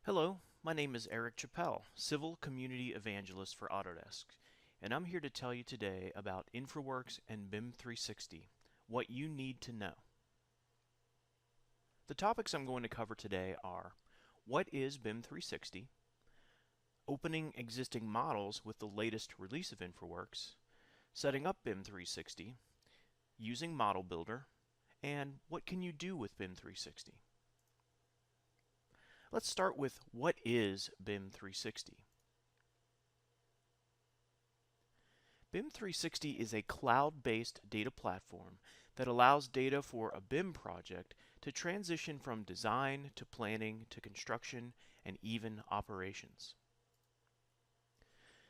Hello, my name is Eric Chappell, Civil Community Evangelist for Autodesk, and I'm here to tell you today about InfraWorks and BIM 360, what you need to know. The topics I'm going to cover today are: what is BIM 360, opening existing models with the latest release of InfraWorks, setting up BIM 360, using Model Builder, and what can you do with BIM 360. Let's start with what is BIM 360. BIM 360 is a cloud-based data platform that allows data for a BIM project to transition from design to planning to construction and even operations.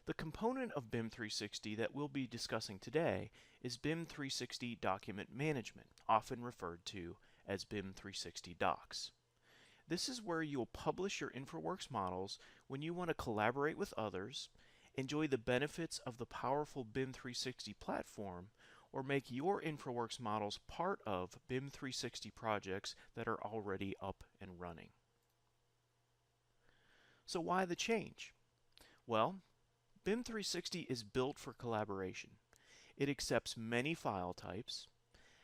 The component of BIM 360 that we'll be discussing today is BIM 360 Document Management, often referred to as BIM 360 Docs. This is where you'll publish your InfraWorks models when you want to collaborate with others, enjoy the benefits of the powerful BIM 360 platform, or make your InfraWorks models part of BIM 360 projects that are already up and running. So why the change? Well, BIM 360 is built for collaboration. It accepts many file types,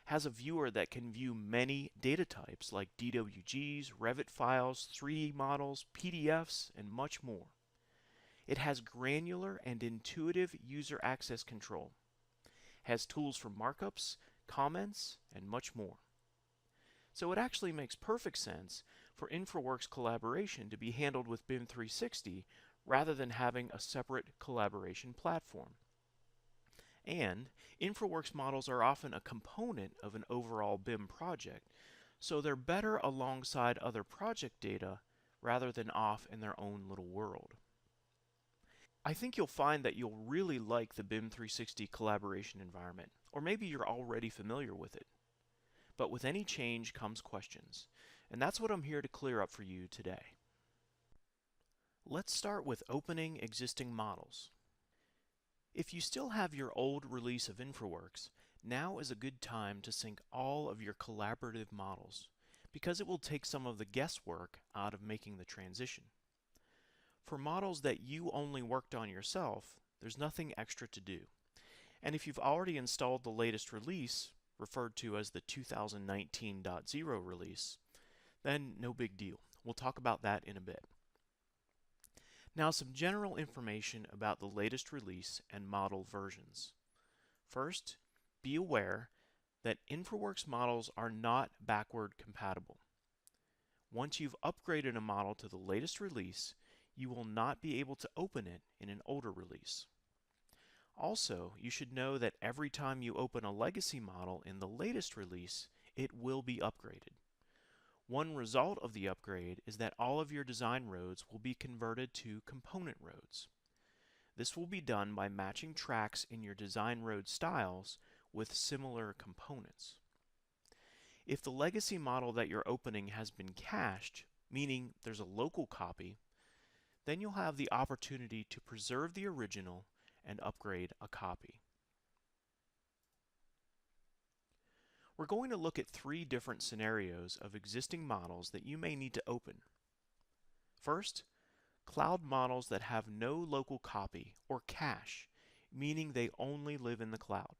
has a viewer that can view many data types like DWGs, Revit files, 3D models, PDFs, and much more. It has granular and intuitive user access control, has tools for markups, comments, and much more. So it actually makes perfect sense for InfraWorks collaboration to be handled with BIM 360 rather than having a separate collaboration platform. And InfraWorks models are often a component of an overall BIM project, so they're better alongside other project data rather than off in their own little world. I think you'll find that you'll really like the BIM 360 collaboration environment, or maybe you're already familiar with it. But with any change comes questions, and that's what I'm here to clear up for you today. Let's start with opening existing models. If you still have your old release of InfraWorks, now is a good time to sync all of your collaborative models, because it will take some of the guesswork out of making the transition. For models that you only worked on yourself, there's nothing extra to do. And if you've already installed the latest release, referred to as the 2019.0 release, then no big deal. We'll talk about that in a bit. Now, some general information about the latest release and model versions. First, be aware that InfraWorks models are not backward compatible. Once you've upgraded a model to the latest release, you will not be able to open it in an older release. Also, you should know that every time you open a legacy model in the latest release, it will be upgraded. One result of the upgrade is that all of your design roads will be converted to component roads. This will be done by matching tracks in your design road styles with similar components. If the legacy model that you're opening has been cached, meaning there's a local copy, then you'll have the opportunity to preserve the original and upgrade a copy. We're going to look at 3 different scenarios of existing models that you may need to open. First, cloud models that have no local copy or cache, meaning they only live in the cloud.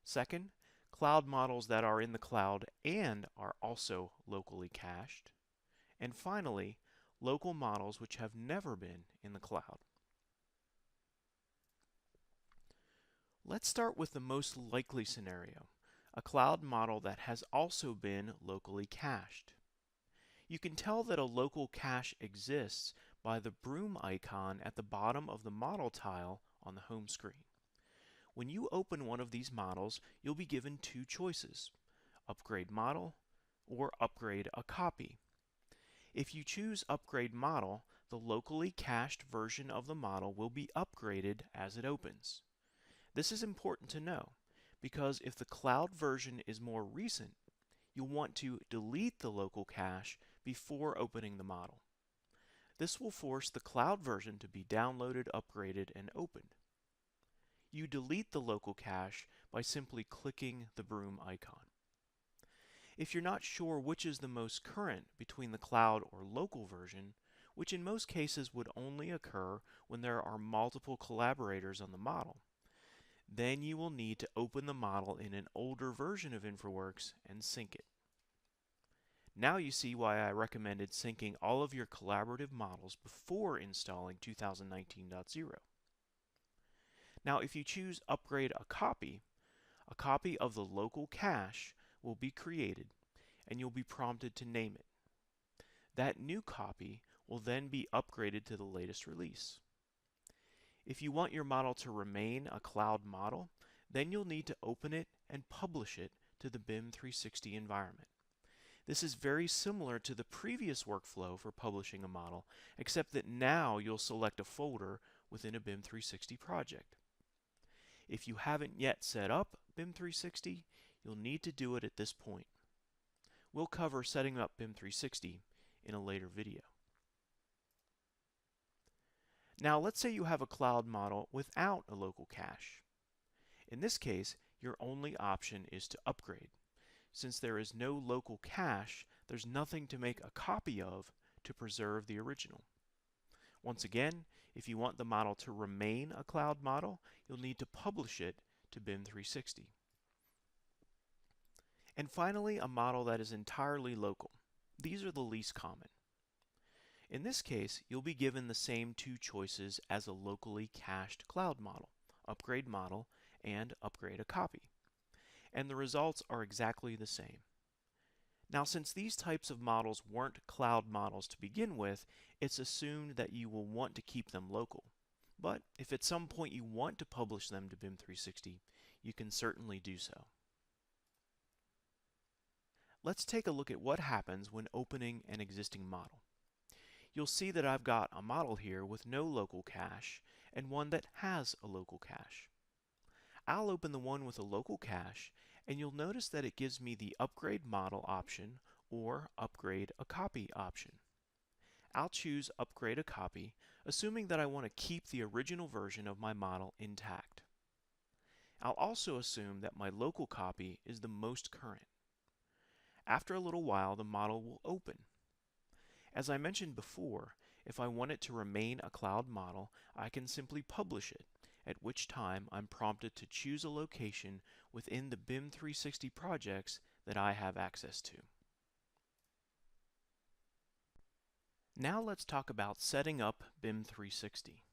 Second, cloud models that are in the cloud and are also locally cached. And finally, local models which have never been in the cloud. Let's start with the most likely scenario, a cloud model that has also been locally cached. You can tell that a local cache exists by the broom icon at the bottom of the model tile on the home screen. When you open one of these models, you'll be given 2 choices: upgrade model or upgrade a copy. If you choose upgrade model, the locally cached version of the model will be upgraded as it opens. This is important to know, because if the cloud version is more recent, you'll want to delete the local cache before opening the model. This will force the cloud version to be downloaded, upgraded, and opened. You delete the local cache by simply clicking the broom icon. If you're not sure which is the most current between the cloud or local version, which in most cases would only occur when there are multiple collaborators on the model. Then you will need to open the model in an older version of InfraWorks and sync it. Now you see why I recommended syncing all of your collaborative models before installing 2019.0. Now if you choose Upgrade a copy of the local cache will be created and you'll be prompted to name it. That new copy will then be upgraded to the latest release. If you want your model to remain a cloud model, then you'll need to open it and publish it to the BIM 360 environment. This is very similar to the previous workflow for publishing a model, except that now you'll select a folder within a BIM 360 project. If you haven't yet set up BIM 360, you'll need to do it at this point. We'll cover setting up BIM 360 in a later video. Now let's say you have a cloud model without a local cache. In this case, your only option is to upgrade. Since there is no local cache, there's nothing to make a copy of to preserve the original. Once again, if you want the model to remain a cloud model, you'll need to publish it to BIM 360. And finally, a model that is entirely local. These are the least common. In this case, you'll be given the same two choices as a locally cached cloud model, upgrade model and upgrade a copy. And the results are exactly the same. Now, since these types of models weren't cloud models to begin with, it's assumed that you will want to keep them local. But if at some point you want to publish them to BIM 360, you can certainly do so. Let's take a look at what happens when opening an existing model. You'll see that I've got a model here with no local cache and one that has a local cache. I'll open the one with a local cache and you'll notice that it gives me the upgrade model option or upgrade a copy option. I'll choose upgrade a copy, assuming that I want to keep the original version of my model intact. I'll also assume that my local copy is the most current. After a little while, the model will open. As I mentioned before, if I want it to remain a cloud model, I can simply publish it, at which time I'm prompted to choose a location within the BIM 360 projects that I have access to. Now let's talk about setting up BIM 360.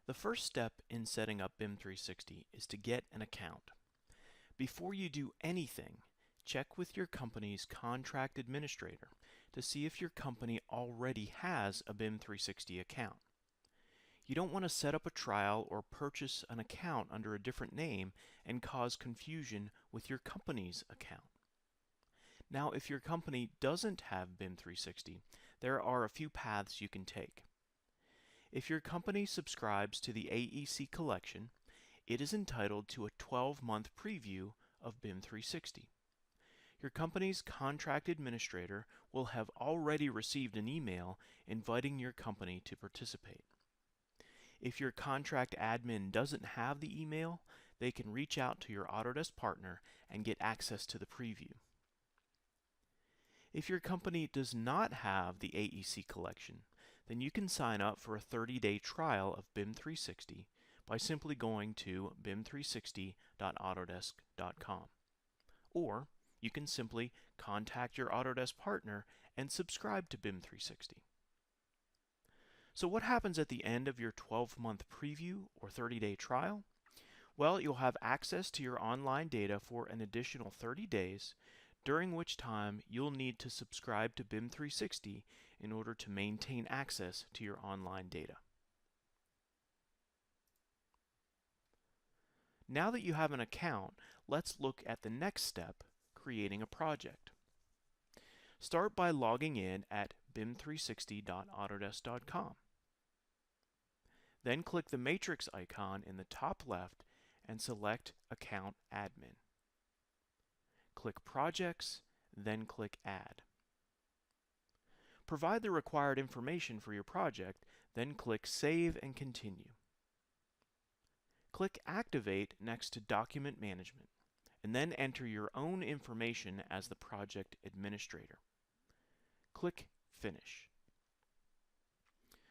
The first step in setting up BIM 360 is to get an account. Before you do anything, check with your company's contract administrator to see if your company already has a BIM 360 account. You don't want to set up a trial or purchase an account under a different name and cause confusion with your company's account. Now, if your company doesn't have BIM 360, there are a few paths you can take. If your company subscribes to the AEC collection, it is entitled to a 12-month preview of BIM 360. Your company's contract administrator will have already received an email inviting your company to participate. If your contract admin doesn't have the email, they can reach out to your Autodesk partner and get access to the preview. If your company does not have the AEC collection, then you can sign up for a 30-day trial of BIM 360 by simply going to bim360.autodesk.com. Or you can simply contact your Autodesk partner and subscribe to BIM 360. So what happens at the end of your 12-month preview or 30-day trial? Well, you'll have access to your online data for an additional 30 days, during which time you'll need to subscribe to BIM 360 in order to maintain access to your online data. Now that you have an account, let's look at the next step, creating a project. Start by logging in at bim360.autodesk.com. Then click the matrix icon in the top left and select Account Admin. Click Projects, then click Add. Provide the required information for your project, then click Save and Continue. Click Activate next to Document Management, and then enter your own information as the project administrator. Click Finish.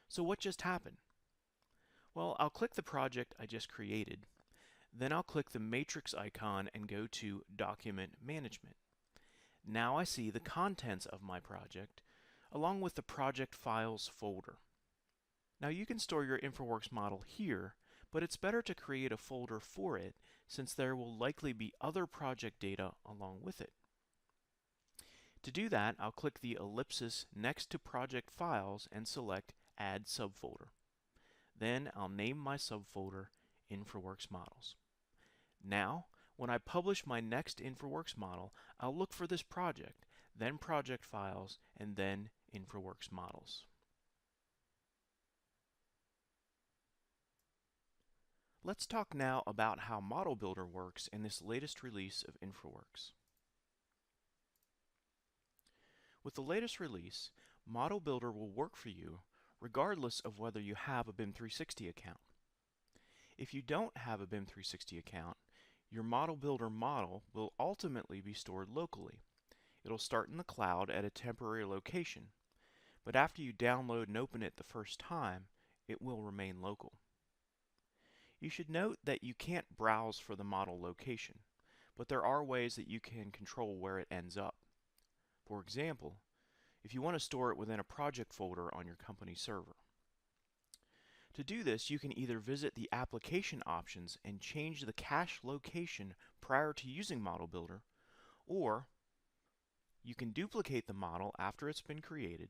So what just happened? Well, I'll click the project I just created. Then I'll click the matrix icon and go to Document Management. Now I see the contents of my project, along with the project files folder. Now you can store your InfraWorks model here, but it's better to create a folder for it since there will likely be other project data along with it. To do that, I'll click the ellipsis next to Project Files and select Add Subfolder. Then I'll name my subfolder InfraWorks Models. Now, when I publish my next InfraWorks model, I'll look for this project, then Project Files, and then InfraWorks Models. Let's talk now about how Model Builder works in this latest release of InfraWorks. With the latest release, Model Builder will work for you regardless of whether you have a BIM 360 account. If you don't have a BIM 360 account, your Model Builder model will ultimately be stored locally. It'll start in the cloud at a temporary location, but after you download and open it the first time, it will remain local. You should note that you can't browse for the model location, but there are ways that you can control where it ends up. For example, if you want to store it within a project folder on your company server. To do this, you can either visit the application options and change the cache location prior to using Model Builder, or you can duplicate the model after it's been created,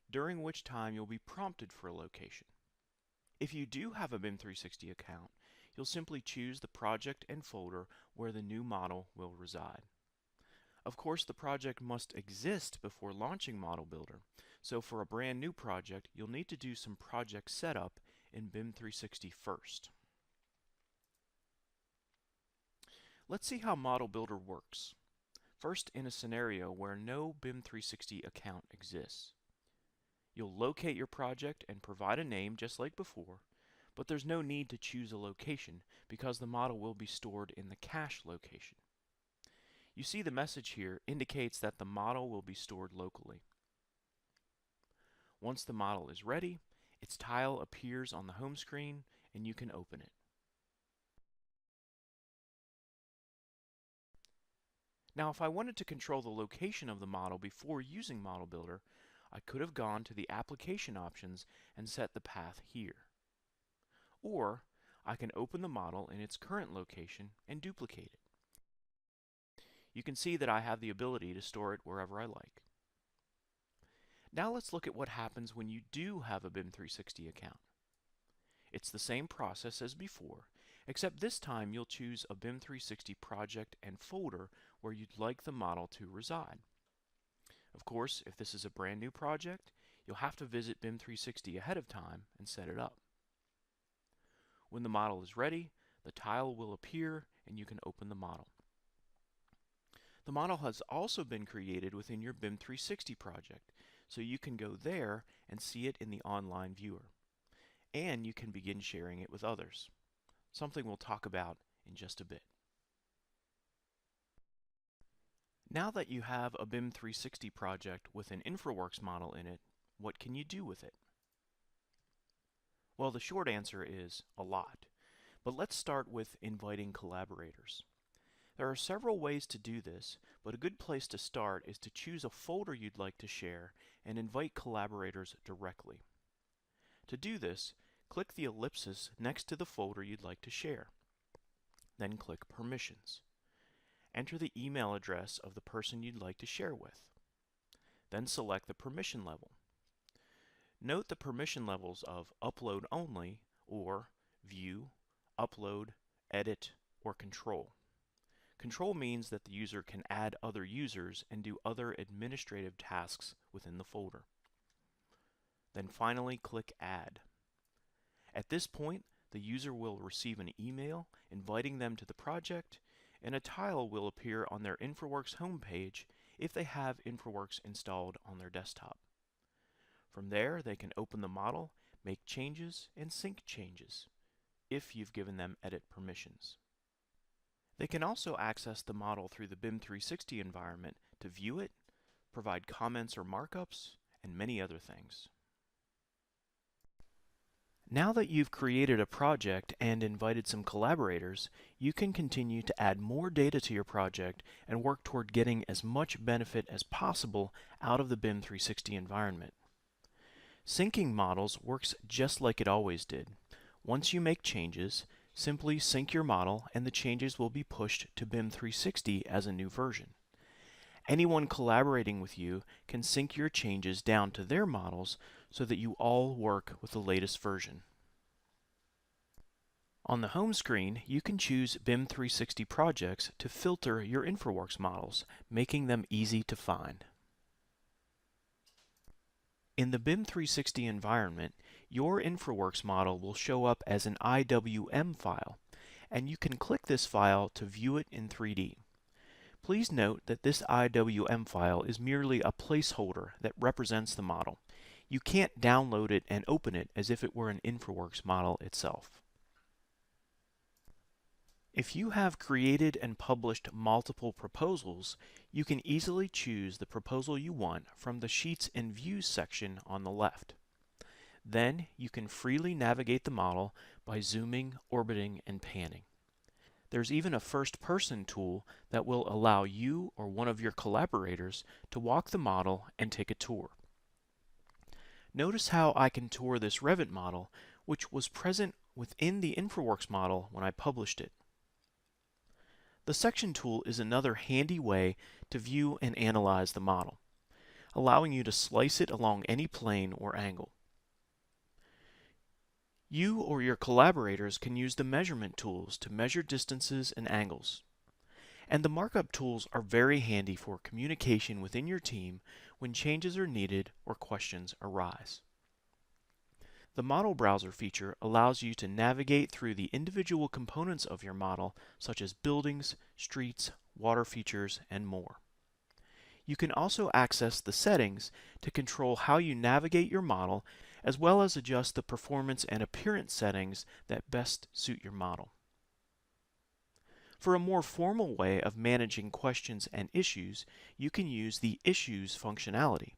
during which time you'll be prompted for a location. If you do have a BIM 360 account, you'll simply choose the project and folder where the new model will reside. Of course, the project must exist before launching Model Builder, so for a brand new project, you'll need to do some project setup in BIM 360 first. Let's see how Model Builder works. First, in a scenario where no BIM 360 account exists. You'll locate your project and provide a name just like before, but there's no need to choose a location because the model will be stored in the cache location. You see the message here indicates that the model will be stored locally. Once the model is ready, its tile appears on the home screen and you can open it. Now, if I wanted to control the location of the model before using Model Builder, I could have gone to the application options and set the path here. Or I can open the model in its current location and duplicate it. You can see that I have the ability to store it wherever I like. Now let's look at what happens when you do have a BIM 360 account. It's the same process as before, except this time you'll choose a BIM 360 project and folder where you'd like the model to reside. Of course, if this is a brand new project, you'll have to visit BIM 360 ahead of time and set it up. When the model is ready, the tile will appear and you can open the model. The model has also been created within your BIM 360 project, so you can go there and see it in the online viewer. And you can begin sharing it with others, something we'll talk about in just a bit. Now that you have a BIM 360 project with an InfraWorks model in it, what can you do with it? Well, the short answer is a lot, but let's start with inviting collaborators. There are several ways to do this, but a good place to start is to choose a folder you'd like to share and invite collaborators directly. To do this, click the ellipsis next to the folder you'd like to share. Then click Permissions. Enter the email address of the person you'd like to share with. Then select the permission level. Note the permission levels of Upload Only or View, Upload, Edit, or Control. Control means that the user can add other users and do other administrative tasks within the folder. Then finally click Add. At this point, the user will receive an email inviting them to the project, and a tile will appear on their InfraWorks homepage if they have InfraWorks installed on their desktop. From there, they can open the model, make changes, and sync changes, if you've given them edit permissions. They can also access the model through the BIM 360 environment to view it, provide comments or markups, and many other things. Now that you've created a project and invited some collaborators, you can continue to add more data to your project and work toward getting as much benefit as possible out of the BIM 360 environment. Syncing models works just like it always did. Once you make changes, simply sync your model and the changes will be pushed to BIM 360 as a new version. Anyone collaborating with you can sync your changes down to their models so that you all work with the latest version. On the home screen, you can choose BIM 360 projects to filter your InfraWorks models, making them easy to find. In the BIM 360 environment, your InfraWorks model will show up as an IWM file, and you can click this file to view it in 3D. Please note that this IWM file is merely a placeholder that represents the model. You can't download it and open it as if it were an InfraWorks model itself. If you have created and published multiple proposals, you can easily choose the proposal you want from the Sheets and Views section on the left. Then you can freely navigate the model by zooming, orbiting, and panning. There's even a first-person tool that will allow you or one of your collaborators to walk the model and take a tour. Notice how I can tour this Revit model, which was present within the InfraWorks model when I published it. The section tool is another handy way to view and analyze the model, allowing you to slice it along any plane or angle. You or your collaborators can use the measurement tools to measure distances and angles. And the markup tools are very handy for communication within your team when changes are needed or questions arise. The Model Browser feature allows you to navigate through the individual components of your model, such as buildings, streets, water features, and more. You can also access the settings to control how you navigate your model, as well as adjust the performance and appearance settings that best suit your model. For a more formal way of managing questions and issues, you can use the Issues functionality.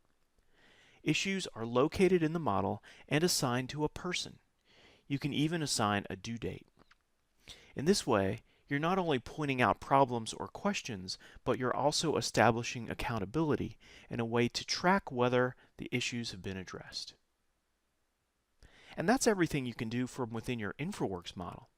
Issues are located in the model and assigned to a person. You can even assign a due date. In this way, you're not only pointing out problems or questions, but you're also establishing accountability in a way to track whether the issues have been addressed. And that's everything you can do from within your InfraWorks model.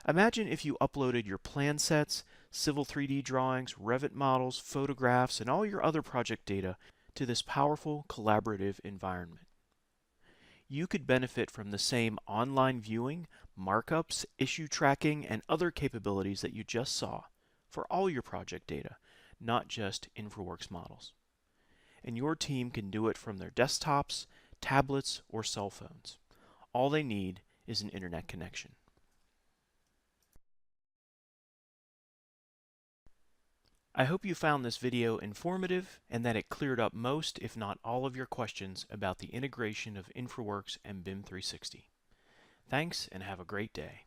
Imagine if you uploaded your plan sets, Civil 3D drawings, Revit models, photographs, and all your other project data to this powerful collaborative environment. You could benefit from the same online viewing, markups, issue tracking, and other capabilities that you just saw for all your project data, not just InfraWorks models. And your team can do it from their desktops, tablets, or cell phones. All they need is an internet connection. I hope you found this video informative and that it cleared up most, if not all, of your questions about the integration of InfraWorks and BIM 360. Thanks and have a great day.